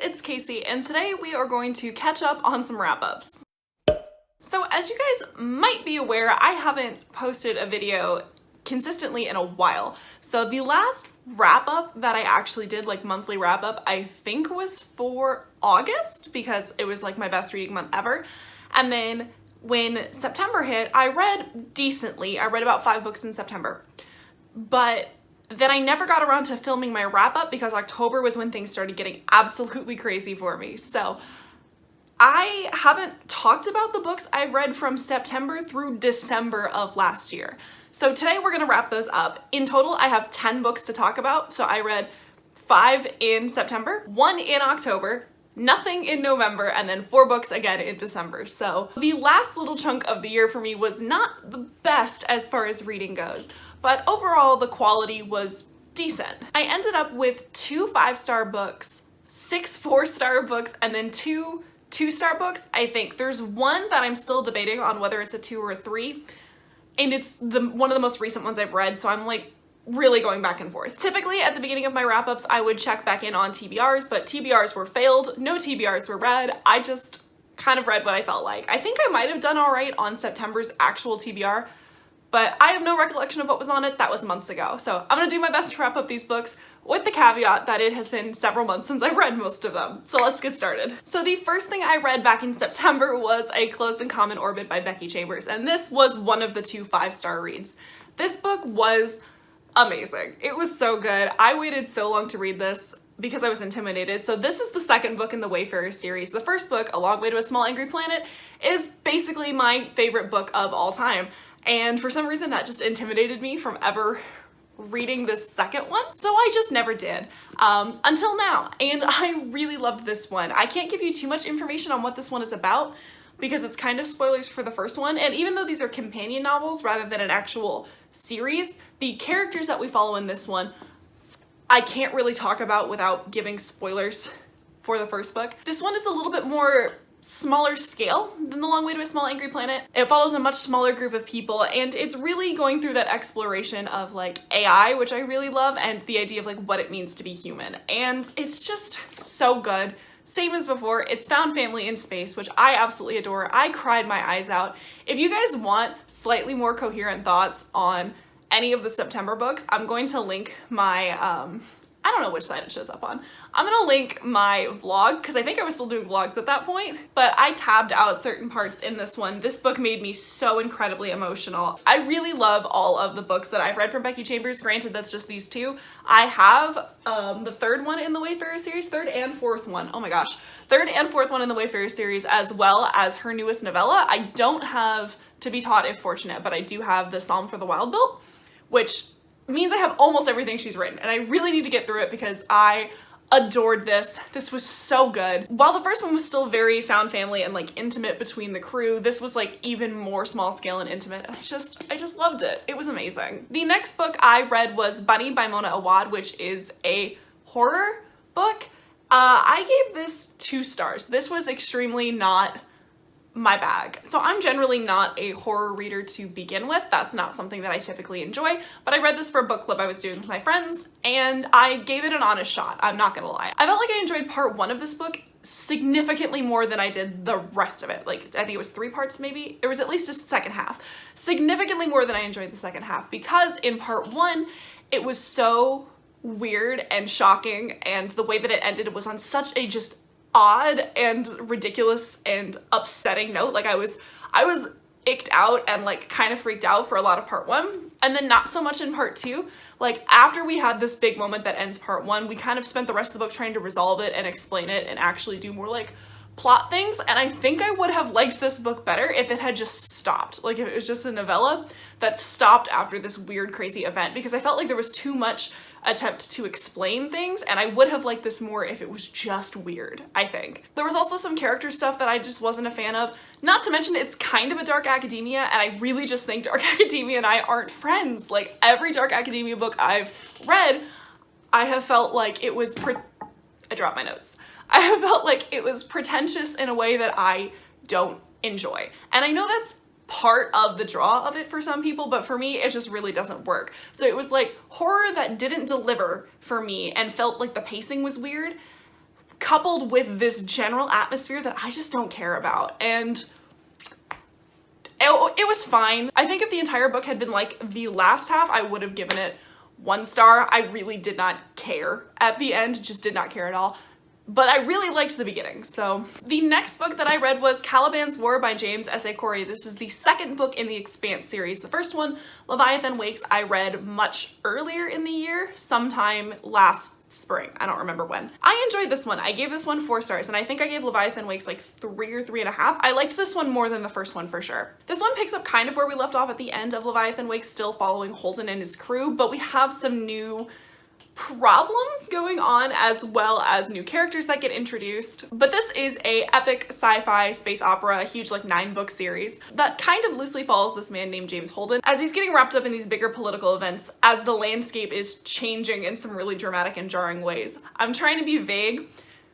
it's Casey, and today we are going to catch up on some wrap-ups. So as you guys might be aware, I haven't posted a video consistently in a while. So the last wrap-up that I actually did, like monthly wrap-up, I think was for August because it was like my best reading month ever. And then when September hit, I read decently. I read about 5 books in September. But then I never got around to filming my wrap-up because October was when things started getting absolutely crazy for me. So I haven't talked about the books I've read from September through December of last year. So today we're gonna wrap those up. In total, I have 10 books to talk about. So I read 5 in September, 1 in October, nothing in November, and then 4 books again in December. So the last little chunk of the year for me was not the best as far as reading goes, but overall the quality was decent. I ended up with 2 5-star books, 6 4-star books, and then 2 2-star books. I think there's one that I'm still debating on whether it's a 2 or a 3, and it's one of the most recent ones I've read, so I'm like really going back and forth. Typically at the beginning of my wrap-ups I would check back in on TBRs, but TBRs were failed, no TBRs were read. I just kind of read what I felt like. I think I might have done all right on September's actual TBR, but I have no recollection of what was on it. That was months ago. So I'm gonna do my best to wrap up these books with the caveat that it has been several months since I've read most of them. So let's get started. So the first thing I read back in September was A Closed and Common Orbit by Becky Chambers, and this was one of the 2 5-star reads. This book was amazing. It was so good. I waited so long to read this because I was intimidated. So this is the second book in the Wayfarer series. The first book, A Long Way to a Small Angry Planet, is basically my favorite book of all time. And for some reason that just intimidated me from ever reading this second one. So I just never did until now. And I really loved this one. I can't give you too much information on what this one is about because it's kind of spoilers for the first one. And even though these are companion novels rather than an actual series, the characters that we follow in this one, I can't really talk about without giving spoilers for the first book. This one is a little bit more smaller scale than The Long Way to a Small Angry Planet. It follows a much smaller group of people, and it's really going through that exploration of like AI, which I really love, and the idea of like what it means to be human. And it's just so good. Same as before, it's found family in space, which I absolutely adore. I cried my eyes out. If you guys want slightly more coherent thoughts on any of the September books, I'm going to link my, I don't know which side it shows up on. I'm gonna link my vlog because I think I was still doing vlogs at that point, but I tabbed out certain parts in this one. This book made me so incredibly emotional. I really love all of the books that I've read from Becky Chambers. Granted, that's just these 2. I have the 3rd one in the Wayfarer series, 3rd and 4th one. Oh my gosh. 3rd and 4th one in the Wayfarer series, as well as her newest novella. I don't have To Be Taught If Fortunate, but I do have the Psalm for the Wild Built, which means I have almost everything she's written, and I really need to get through it because I adored this. This was so good. While the first one was still very found family and like intimate between the crew, this was like even more small scale and intimate, and I just loved it. It was amazing. The next book I read was Bunny by Mona Awad, which is a horror book. I gave this 2 stars. This was extremely not my bag. So I'm generally not a horror reader to begin with. That's not something that I typically enjoy, but I read this for a book club I was doing with my friends, and I gave it an honest shot. I'm not gonna lie. I felt like I enjoyed part 1 of this book significantly more than I did the rest of it. Like, I think it was 3 parts maybe. There was at least a second half. Significantly more than I enjoyed the second half because in part 1, it was so weird and shocking, and the way that it ended was on such a just odd and ridiculous and upsetting note. Like I was icked out and like kind of freaked out for a lot of part 1, and then not so much in part 2. Like after we had this big moment that ends part 1, we kind of spent the rest of the book trying to resolve it and explain it and actually do more like plot things, and I think I would have liked this book better if it had just stopped. Like if it was just a novella that stopped after this weird crazy event, because I felt like there was too much attempt to explain things, and I would have liked this more if it was just weird, I think. There was also some character stuff that I just wasn't a fan of. Not to mention it's kind of a dark academia, and I really just think dark academia and I aren't friends. Like every dark academia book I've read, I have felt like it was I dropped my notes. I have felt like it was pretentious in a way that I don't enjoy. And I know that's part of the draw of it for some people, but for me, it just really doesn't work. So it was like horror that didn't deliver for me and felt like the pacing was weird, coupled with this general atmosphere that I just don't care about. And it was fine. I think if the entire book had been like the last half, I would have given it 1 star. I really did not care at the end, just did not care at all. But I really liked the beginning. So the next book that I read was Talibans War by James S.A. Corey. This is the second book in the Expanse series. The first one, Leviathan Wakes, I read much earlier in the year, sometime last spring. I don't remember when. I enjoyed this one. I gave this one 4 stars, and I think I gave Leviathan Wakes like 3 or 3.5. I liked this one more than the first one for sure. This one picks up kind of where we left off at the end of Leviathan Wakes, still following Holden and his crew, but we have some new problems going on as well as new characters that get introduced. But this is a epic sci-fi space opera, a huge like 9-book series that kind of loosely follows this man named James Holden as he's getting wrapped up in these bigger political events as the landscape is changing in some really dramatic and jarring ways. I'm trying to be vague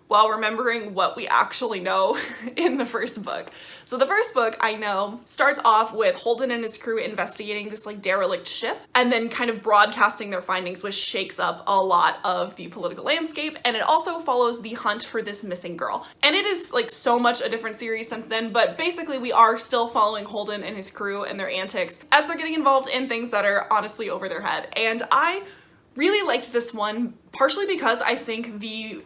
while remembering what we actually know in the first book. So the first book, I know, starts off with Holden and his crew investigating this like derelict ship and then kind of broadcasting their findings, which shakes up a lot of the political landscape. And it also follows the hunt for this missing girl. And it is like so much a different series since then, but basically we are still following Holden and his crew and their antics as they're getting involved in things that are honestly over their head. And I really liked this one, partially because I think the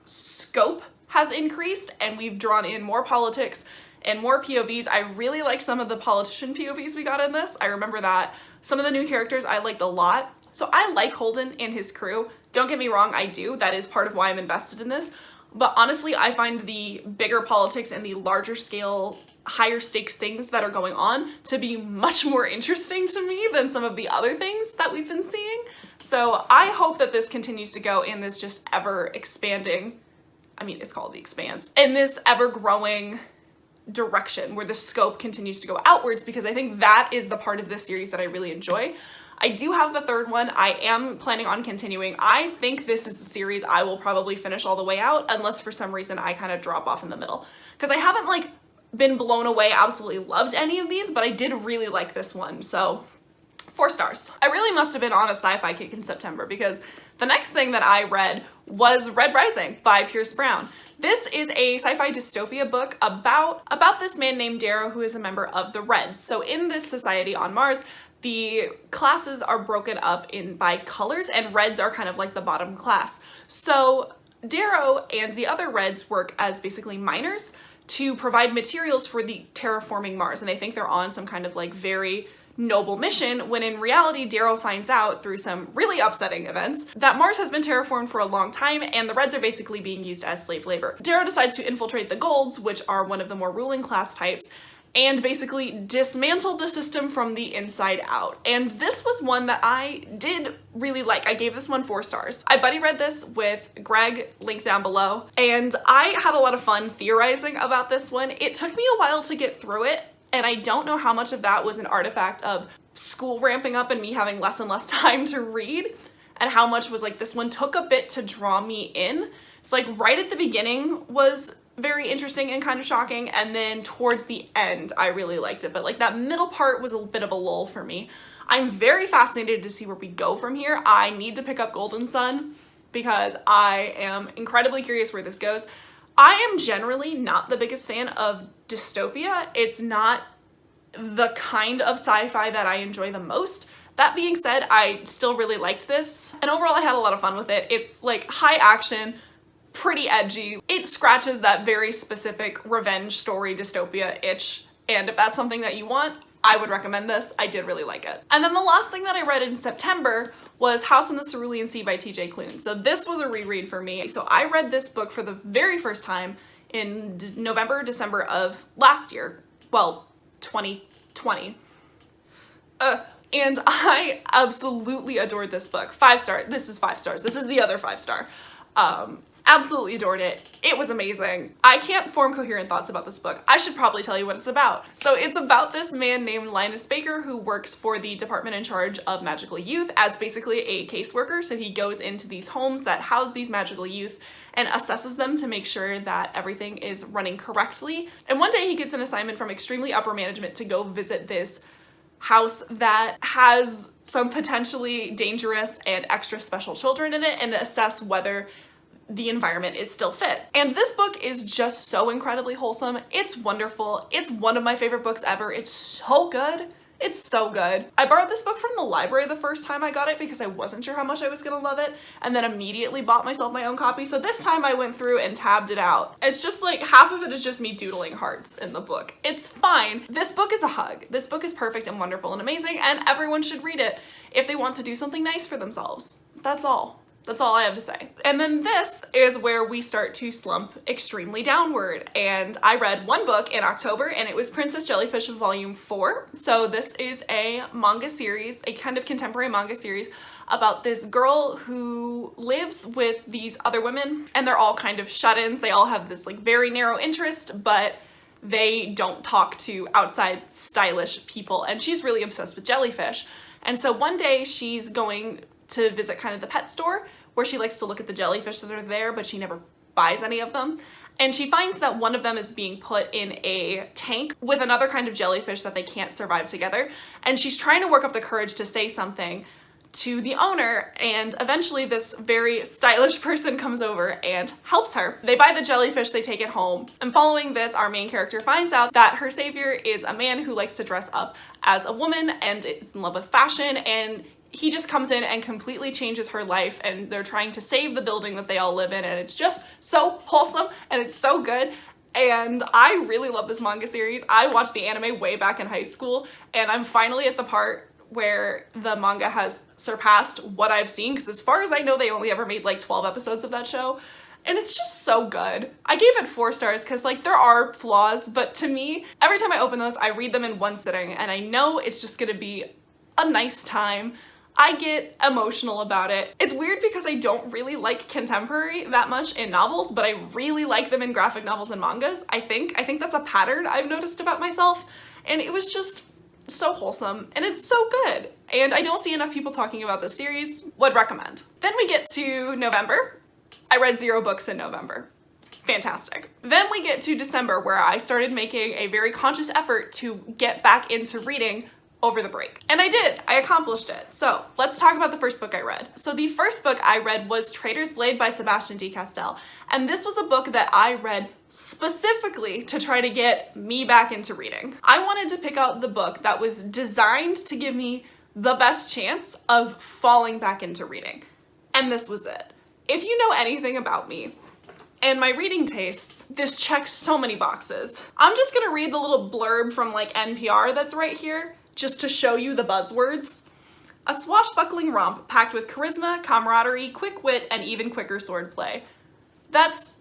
scope has increased and we've drawn in more politics and more POVs. I really like some of the politician POVs we got in this. I remember that. Some of the new characters I liked a lot. So I like Holden and his crew. Don't get me wrong, I do. That is part of why I'm invested in this. But honestly, I find the bigger politics and the larger scale, higher stakes things that are going on to be much more interesting to me than some of the other things that we've been seeing. So I hope that this continues to go in this just ever expanding, I mean, it's called The Expanse, in this ever growing direction where the scope continues to go outwards, because I think that is the part of this series that I really enjoy. I do have the third one. I am planning on continuing. I think this is a series I will probably finish all the way out unless for some reason I kind of drop off in the middle, because I haven't like been blown away, absolutely loved any of these, but I did really like this one. So 4 stars. I really must have been on a sci-fi kick in September, because the next thing that I read was Red Rising by Pierce Brown. This is a sci-fi dystopia book about this man named Darrow who is a member of the Reds. So in this society on Mars, the classes are broken up by colors, and Reds are kind of like the bottom class. So Darrow and the other Reds work as basically miners to provide materials for the terraforming Mars, and they think they're on some kind of like very noble mission, when in reality Darrow finds out through some really upsetting events that Mars has been terraformed for a long time and the Reds are basically being used as slave labor. Darrow decides to infiltrate the Golds, which are one of the more ruling class types, and basically dismantle the system from the inside out. And this was one that I did really like. I gave this one 4 stars. I buddy read this with Greg, link down below, and I had a lot of fun theorizing about this one. It took me a while to get through it, and I don't know how much of that was an artifact of school ramping up and me having less and less time to read, and how much was like this one took a bit to draw me in. It's like right at the beginning was very interesting and kind of shocking, and then towards the end I really liked it, but like that middle part was a bit of a lull for me. I'm very fascinated to see where we go from here. I need to pick up Golden Sun because I am incredibly curious where this goes. I am generally not the biggest fan of dystopia. It's not the kind of sci-fi that I enjoy the most. That being said, I still really liked this, and overall I had a lot of fun with it. It's like high action, pretty edgy. It scratches that very specific revenge story dystopia itch, and if that's something that you want, I would recommend this. I did really like it. And then the last thing that I read in September was House in the Cerulean Sea by TJ Klune. So this was a reread for me. So I read this book for the very first time in November, December of last year. Well, 2020. And I absolutely adored this book. 5 stars. This is 5 stars. This is the other 5 star. Absolutely adored it. It was amazing. I can't form coherent thoughts about this book. I should probably tell you what it's about. So it's about this man named Linus Baker who works for the department in charge of magical youth as basically a caseworker. So he goes into these homes that house these magical youth and assesses them to make sure that everything is running correctly. And one day he gets an assignment from extremely upper management to go visit this house that has some potentially dangerous and extra special children in it and assess whether the environment is still fit. And this book is just so incredibly wholesome. It's wonderful. It's one of my favorite books ever. It's so good. It's so good. I borrowed this book from the library the first time I got it because I wasn't sure how much I was gonna love it, and then immediately bought myself my own copy. So this time I went through and tabbed it out. It's just like half of it is just me doodling hearts in the book. It's fine. This book is a hug. This book is perfect and wonderful and amazing, and everyone should read it if they want to do something nice for themselves. That's all. That's all I have to say. And then this is where we start to slump extremely downward. And I read one book in October, and it was Princess Jellyfish Volume 4. So this is a manga series, a kind of contemporary manga series about this girl who lives with these other women, and they're all kind of shut-ins. They all have this like very narrow interest, but they don't talk to outside stylish people. And she's really obsessed with jellyfish. And so one day she's going to visit kind of the pet store where she likes to look at the jellyfish that are there, but she never buys any of them. And she finds that one of them is being put in a tank with another kind of jellyfish that they can't survive together. And she's trying to work up the courage to say something to the owner, and eventually this very stylish person comes over and helps her. They buy the jellyfish, they take it home, and following this, our main character finds out that her savior is a man who likes to dress up as a woman and is in love with fashion, and he just comes in and completely changes her life, and they're trying to save the building that they all live in, and it's just so wholesome and it's so good. And I really love this manga series. I watched the anime way back in high school, and I'm finally at the part where the manga has surpassed what I've seen, because as far as I know, they only ever made like 12 episodes of that show. And it's just so good. I gave it 4 stars because like there are flaws, but to me, every time I open those, I read them in one sitting, and I know it's just gonna be a nice time. I get emotional about it. It's weird because I don't really like contemporary that much in novels, but I really like them in graphic novels and mangas. I think that's a pattern I've noticed about myself, and it was just so wholesome, and it's so good. And I don't see enough people talking about this series. Would recommend. Then we get to November. I read 0 books in November. Fantastic. Then we get to December, where I started making a very conscious effort to get back into reading over the break. And I did. I accomplished it. So let's talk about the first book I read. So the first book I read was Traitor's Blade by Sebastian de Castell. And this was a book that I read specifically to try to get me back into reading. I wanted to pick out the book that was designed to give me the best chance of falling back into reading. And this was it. If you know anything about me and my reading tastes, this checks so many boxes. I'm just gonna read the little blurb from like NPR that's right here, just to show you the buzzwords. A swashbuckling romp packed with charisma, camaraderie, quick wit, and even quicker swordplay. That's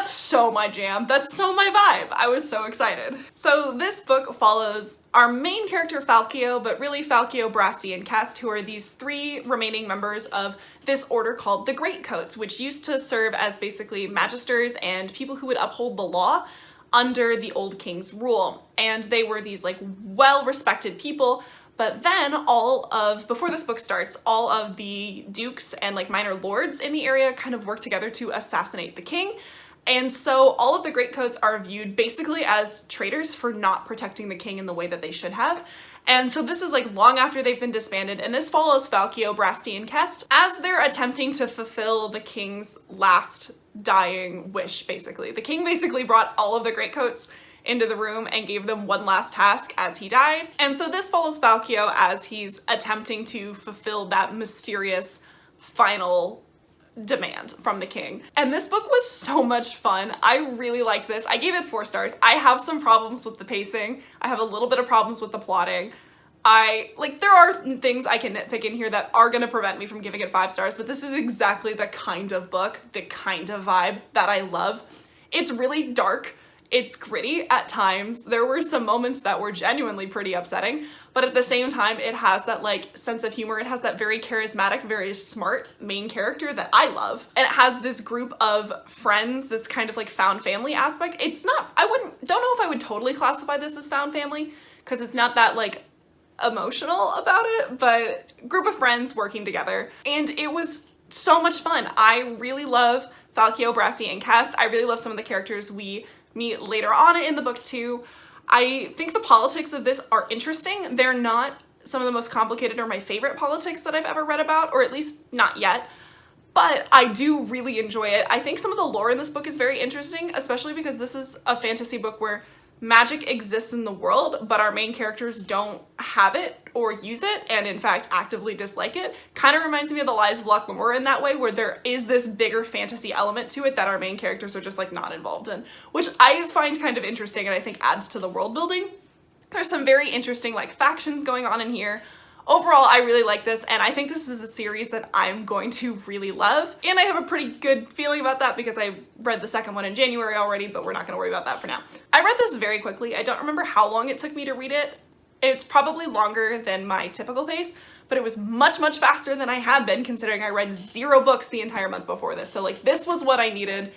so my jam. That's so my vibe. I was so excited. So this book follows our main character Falchio, but really Falchio, Brasti, and Kest, who are these 3 remaining members of this order called the Greatcoats, which used to serve as basically magisters and people who would uphold the law under the old king's rule. And they were these like well-respected people, but then before this book starts, all of the dukes and like minor lords in the area kind of work together to assassinate the king. And so all of the Greatcoats are viewed basically as traitors for not protecting the king in the way that they should have. And so this is like long after they've been disbanded, and this follows Falchio, Brasti, and Kest as they're attempting to fulfill the king's last dying wish, basically. The king basically brought all of the Greatcoats into the room and gave them one last task as he died. And so this follows Falchio as he's attempting to fulfill that mysterious final demand from the king. And this book was so much fun. I really liked this. I gave it 4 stars. I have some problems with the pacing. I have a little bit of problems with the plotting. There are things I can nitpick in here that are gonna prevent me from giving it 5 stars, but this is exactly the kind of book, the kind of vibe that I love. It's really dark. It's gritty at times. There were some moments that were genuinely pretty upsetting, but at the same time, it has that like sense of humor. It has that very charismatic, very smart main character that I love. And it has this group of friends, this kind of like found family aspect. It's not, don't know if I would totally classify this as found family, because it's not that like emotional about it, but group of friends working together. And it was so much fun. I really love Falchio, Brasti, and Kest. I really love some of the characters we meet later on in the book too. I think the politics of this are interesting. They're not some of the most complicated or my favorite politics that I've ever read about, or at least not yet. but I do really enjoy it. I think some of the lore in this book is very interesting, especially because this is a fantasy book where magic exists in the world, but our main characters don't have it or use it, and in fact actively dislike it. Kind of reminds me of the Lies of Locke Lamora in that way, where there is this bigger fantasy element to it that our main characters are just like not involved in, which I find kind of interesting and I think adds to the world building. There's some very interesting like factions going on in here. Overall, I really like this, and I think this is a series that I'm going to really love. And I have a pretty good feeling about that because I read the second one in January already, but we're not gonna worry about that for now. I read this very quickly. I don't remember how long it took me to read it. It's probably longer than my typical pace, but it was much, much faster than I had been considering I read 0 books the entire month before this. So like this was what I needed.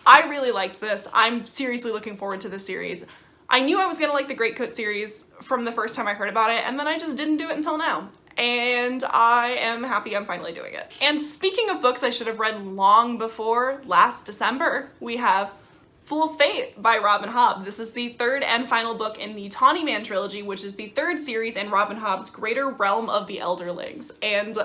I really liked this. I'm seriously looking forward to this series. I knew I was gonna like the Greatcoat series from the first time I heard about it, and then I just didn't do it until now. And I am happy I'm finally doing it. And speaking of books I should have read long before last December, we have Fool's Fate by Robin Hobb. This is the 3rd and final book in the Tawny Man trilogy, which is the 3rd series in Robin Hobb's Greater Realm of the Elderlings. And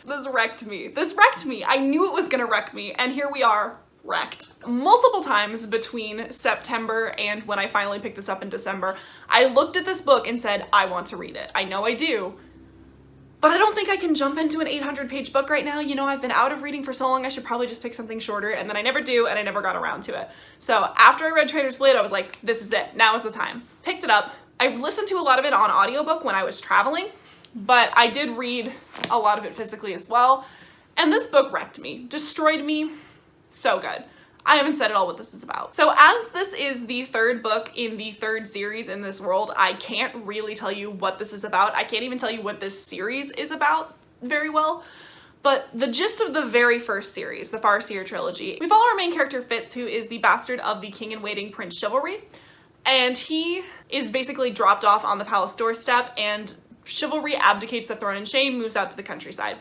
this wrecked me. This wrecked me. I knew it was gonna wreck me, and here we are. Wrecked. Multiple times between September and when I finally picked this up in December, I looked at this book and said, I want to read it. I know I do, but I don't think I can jump into an 800-page book right now. You know, I've been out of reading for so long, I should probably just pick something shorter, and then I never do, and I never got around to it. So after I read Traitor's Blade, I was like, this is it. Now is the time. Picked it up. I listened to a lot of it on audiobook when I was traveling, but I did read a lot of it physically as well, and this book wrecked me, destroyed me. So good. I haven't said at all what this is about. So as this is the 3rd book in the 3rd series in this world, I can't really tell you what this is about. I can't even tell you what this series is about very well. But the gist of the very first series, the Farseer trilogy, we follow our main character Fitz, who is the bastard of the king-in-waiting Prince Chivalry. And he is basically dropped off on the palace doorstep, and Chivalry abdicates the throne in shame, moves out to the countryside.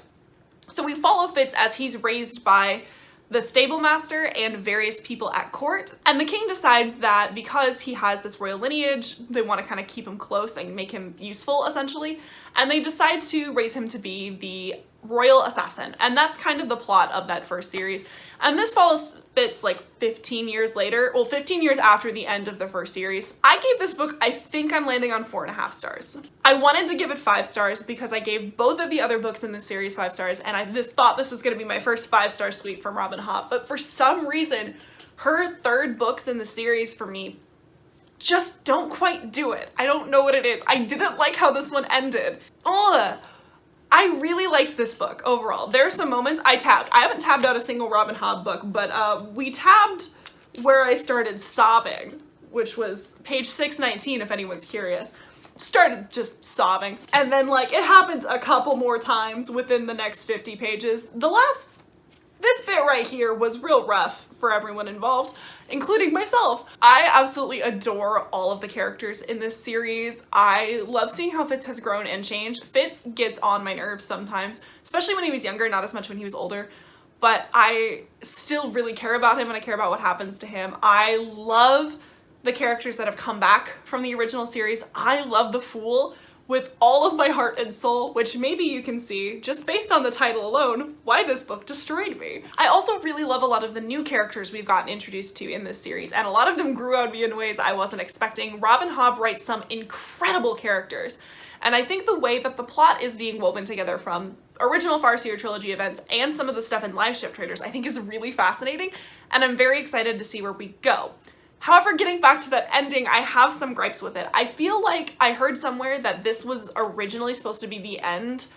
So we follow Fitz as he's raised by the stable master and various people at court, and the king decides that because he has this royal lineage, they want to kind of keep him close and make him useful essentially, and they decide to raise him to be the royal assassin, and that's kind of the plot of that first series. And this follows Fitz like 15 years later, well 15 years after the end of the first series. I gave this book, I think I'm landing on 4.5 stars. I wanted to give it 5 stars because I gave both of the other books in this series 5 stars, and I thought this was going to be my first 5-star sweep from Robin Hobb, but for some reason her 3rd books in the series for me just don't quite do it. I don't know what it is. I didn't like how this one ended. Ugh. I really liked this book overall. There are some moments I tabbed. I haven't tabbed out a single Robin Hobb book, but we tabbed where I started sobbing, which was page 619 if anyone's curious. Started just sobbing. And then like it happened a couple more times within the next 50 pages. This bit right here was real rough for everyone involved, including myself. I absolutely adore all of the characters in this series. I love seeing how Fitz has grown and changed. Fitz gets on my nerves sometimes, especially when he was younger, not as much when he was older, but I still really care about him and I care about what happens to him. I love the characters that have come back from the original series. I love the Fool with all of my heart and soul, which maybe you can see, just based on the title alone, why this book destroyed me. I also really love a lot of the new characters we've gotten introduced to in this series, and a lot of them grew on me in ways I wasn't expecting. Robin Hobb writes some incredible characters, and I think the way that the plot is being woven together from original Farseer trilogy events and some of the stuff in Live Ship Traders I think is really fascinating, and I'm very excited to see where we go. However, getting back to that ending, I have some gripes with it. I feel like I heard somewhere that this was originally supposed to be the end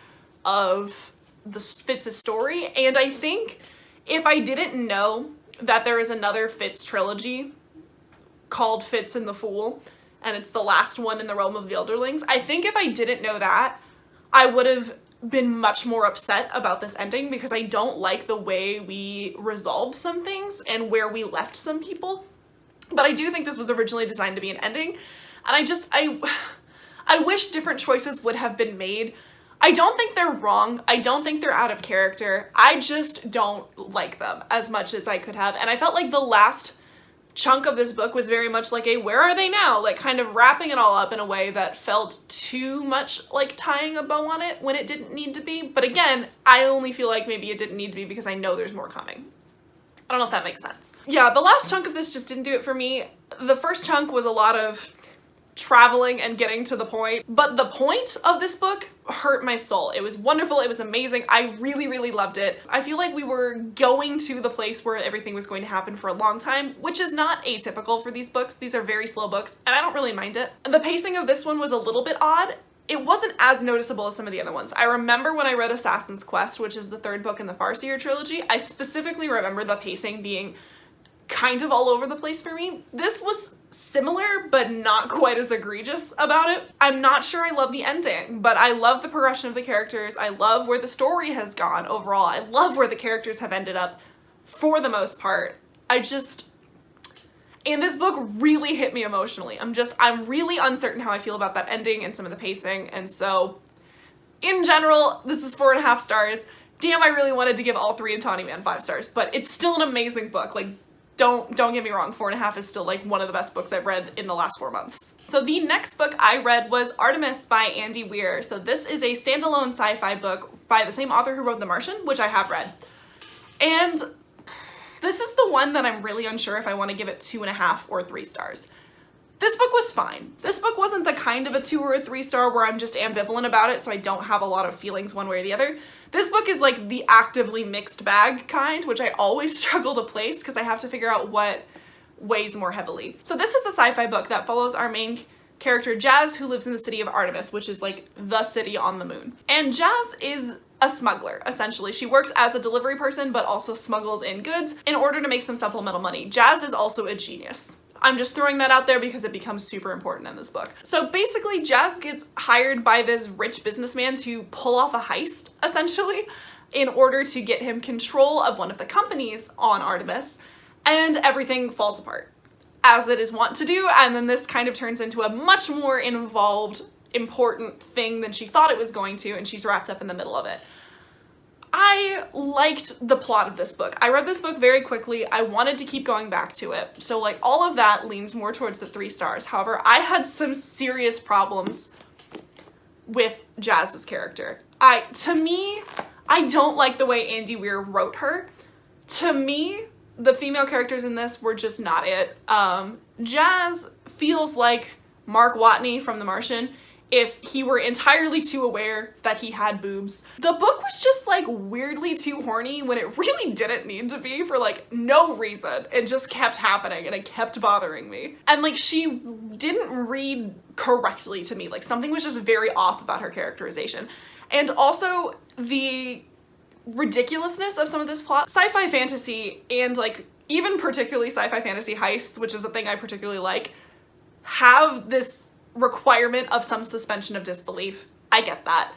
of the Fitz's story, and I think if I didn't know that there is another Fitz trilogy called Fitz and the Fool, and it's the last one in the Realm of the Elderlings, I think if I didn't know that, I would have been much more upset about this ending because I don't like the way we resolved some things and where we left some people. But I do think this was originally designed to be an ending, and I wish different choices would have been made. I don't think they're wrong. I don't think they're out of character. I just don't like them as much as I could have, and I felt like the last chunk of this book was very much like a where are they now? Like kind of wrapping it all up in a way that felt too much like tying a bow on it when it didn't need to be. But again, I only feel like maybe it didn't need to be because I know there's more coming. I don't know if that makes sense. Yeah, the last chunk of this just didn't do it for me. The first chunk was a lot of traveling and getting to the point, but the point of this book hurt my soul. It was wonderful, it was amazing, I really, really loved it. I feel like we were going to the place where everything was going to happen for a long time, which is not atypical for these books. These are very slow books, and I don't really mind it. The pacing of this one was a little bit odd. It wasn't as noticeable as some of the other ones. I remember when I read Assassin's Quest, which is the third book in the Farseer trilogy, I specifically remember the pacing being kind of all over the place for me. This was similar, but not quite as egregious about it. I'm not sure I love the ending, but I love the progression of the characters. I love where the story has gone overall. I love where the characters have ended up for the most part. And this book really hit me emotionally. I'm really uncertain how I feel about that ending and some of the pacing, and so in general, this is 4.5 stars. Damn, I really wanted to give all 3 in Tawny Man 5 stars, but it's still an amazing book. Like, don't get me wrong, 4.5 is still like one of the best books I've read in the last 4 months. So the next book I read was Artemis by Andy Weir. So this is a standalone sci-fi book by the same author who wrote The Martian, which I have read. And this is the one that I'm really unsure if I want to give it 2.5 or 3 stars. This book was fine. This book wasn't the kind of a 2 or a 3 star where I'm just ambivalent about it, so I don't have a lot of feelings one way or the other. This book is like the actively mixed bag kind, which I always struggle to place because I have to figure out what weighs more heavily. So this is a sci-fi book that follows our main character Jazz, who lives in the city of Artemis, which is like the city on the moon. And Jazz is a smuggler, essentially. She works as a delivery person, but also smuggles in goods in order to make some supplemental money. Jazz is also a genius. I'm just throwing that out there because it becomes super important in this book. So basically, Jazz gets hired by this rich businessman to pull off a heist, essentially, in order to get him control of one of the companies on Artemis, and everything falls apart, as it is wont to do, and then this kind of turns into a much more involved, important thing than she thought it was going to, and she's wrapped up in the middle of it. I liked the plot of this book. I read this book very quickly. I wanted to keep going back to it. So like all of that leans more towards the 3 stars. However, I had some serious problems with Jazz's character. To me, I don't like the way Andy Weir wrote her. To me, the female characters in this were just not it. Jazz feels like Mark Watney from The Martian if he were entirely too aware that he had boobs. The book was just like weirdly too horny when it really didn't need to be for like no reason. It just kept happening and it kept bothering me. And like she didn't read correctly to me. Like something was just very off about her characterization. And also the ridiculousness of some of this plot. Sci-fi fantasy and like even particularly sci-fi fantasy heists, which is a thing I particularly like, have this requirement of some suspension of disbelief. I get that.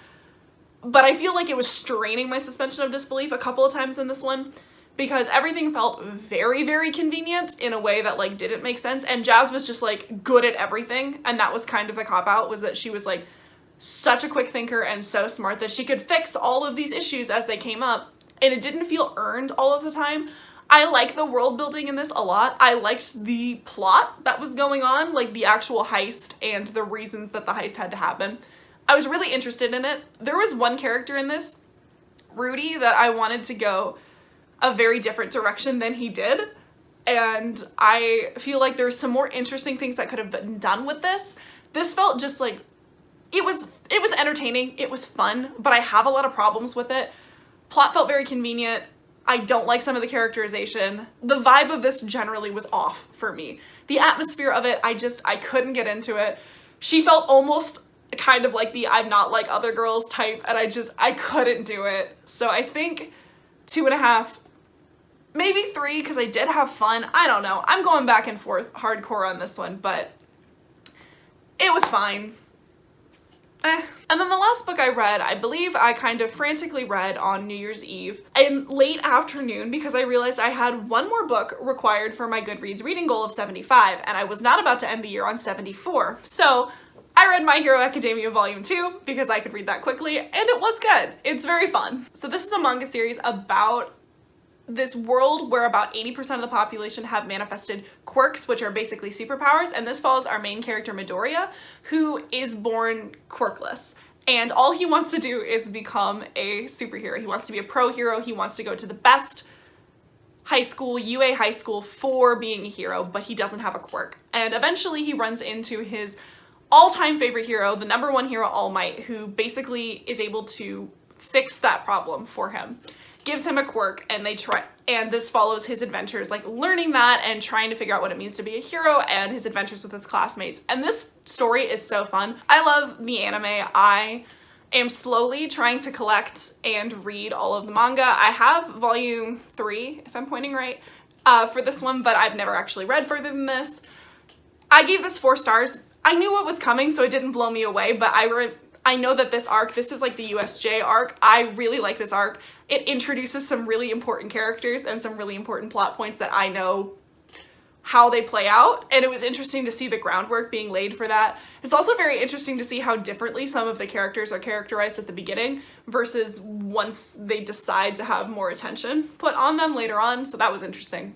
But I feel like it was straining my suspension of disbelief a couple of times in this one because everything felt very, very convenient in a way that like didn't make sense, and Jazz was just like good at everything, and that was kind of the cop-out, was that she was like such a quick thinker and so smart that she could fix all of these issues as they came up, and it didn't feel earned all of the time. I like the world building in this a lot. I liked the plot that was going on, like the actual heist and the reasons that the heist had to happen. I was really interested in it. There was one character in this, Rudy, that I wanted to go a very different direction than he did. And I feel like there's some more interesting things that could have been done with this. This felt just like, it was entertaining, it was fun, but I have a lot of problems with it. Plot felt very convenient. I don't like some of the characterization. The vibe of this generally was off for me. The atmosphere of it, I couldn't get into it. She felt almost kind of like the I'm not like other girls type, and I couldn't do it. So I think 2.5, maybe 3, because I did have fun. I don't know. I'm going back and forth hardcore on this one, but it was fine. And then the last book I read, I believe I kind of frantically read on New Year's Eve in late afternoon because I realized I had one more book required for my Goodreads reading goal of 75, and I was not about to end the year on 74. So I read My Hero Academia Volume 2 because I could read that quickly, and it was good. It's very fun. So this is a manga series about this world where about 80% of the population have manifested quirks, which are basically superpowers, and this follows our main character Midoriya, who is born quirkless. And all he wants to do is become a superhero. He wants to be a pro hero. He wants to go to the best high school, UA high school, for being a hero, but he doesn't have a quirk. And eventually he runs into his all-time favorite hero, the #1 hero, All Might, who basically is able to fix that problem for him. Gives him a quirk, and this follows his adventures, like learning that and trying to figure out what it means to be a hero, and his adventures with his classmates. And this story is so fun. I love the anime. I am slowly trying to collect and read all of the manga. I have volume 3, if I'm pointing right, for this one, but I've never actually read further than this. I gave this 4 stars. I knew what was coming, so it didn't blow me away, but I know that this arc, this is like the USJ arc, I really like this arc. It introduces some really important characters and some really important plot points that I know how they play out, and it was interesting to see the groundwork being laid for that. It's also very interesting to see how differently some of the characters are characterized at the beginning versus once they decide to have more attention put on them later on, so that was interesting.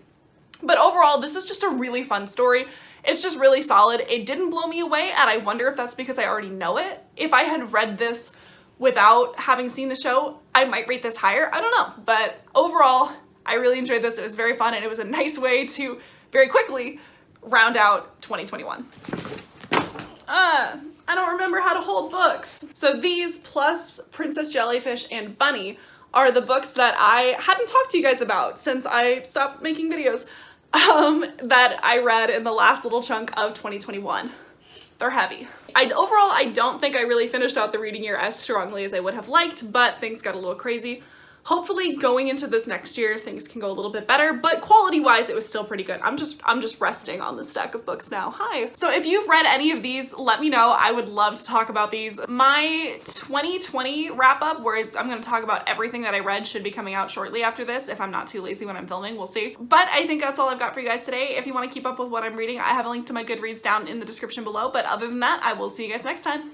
But overall, this is just a really fun story. It's just really solid. It didn't blow me away, and I wonder if that's because I already know it. If I had read this without having seen the show, I might rate this higher. I don't know. But overall, I really enjoyed this. It was very fun, and it was a nice way to very quickly round out 2021. I don't remember how to hold books. So these plus Princess Jellyfish and Bunny are the books that I hadn't talked to you guys about since I stopped making videos. That I read in the last little chunk of 2021. They're heavy. Overall, I don't think I really finished out the reading year as strongly as I would have liked, but things got a little crazy. Hopefully going into this next year, things can go a little bit better, but quality-wise, it was still pretty good. I'm just resting on the stack of books now. Hi. So if you've read any of these, let me know. I would love to talk about these. My 2020 wrap-up, where I'm gonna talk about everything that I read, should be coming out shortly after this, if I'm not too lazy when I'm filming, we'll see. But I think that's all I've got for you guys today. If you wanna keep up with what I'm reading, I have a link to my Goodreads down in the description below, but other than that, I will see you guys next time.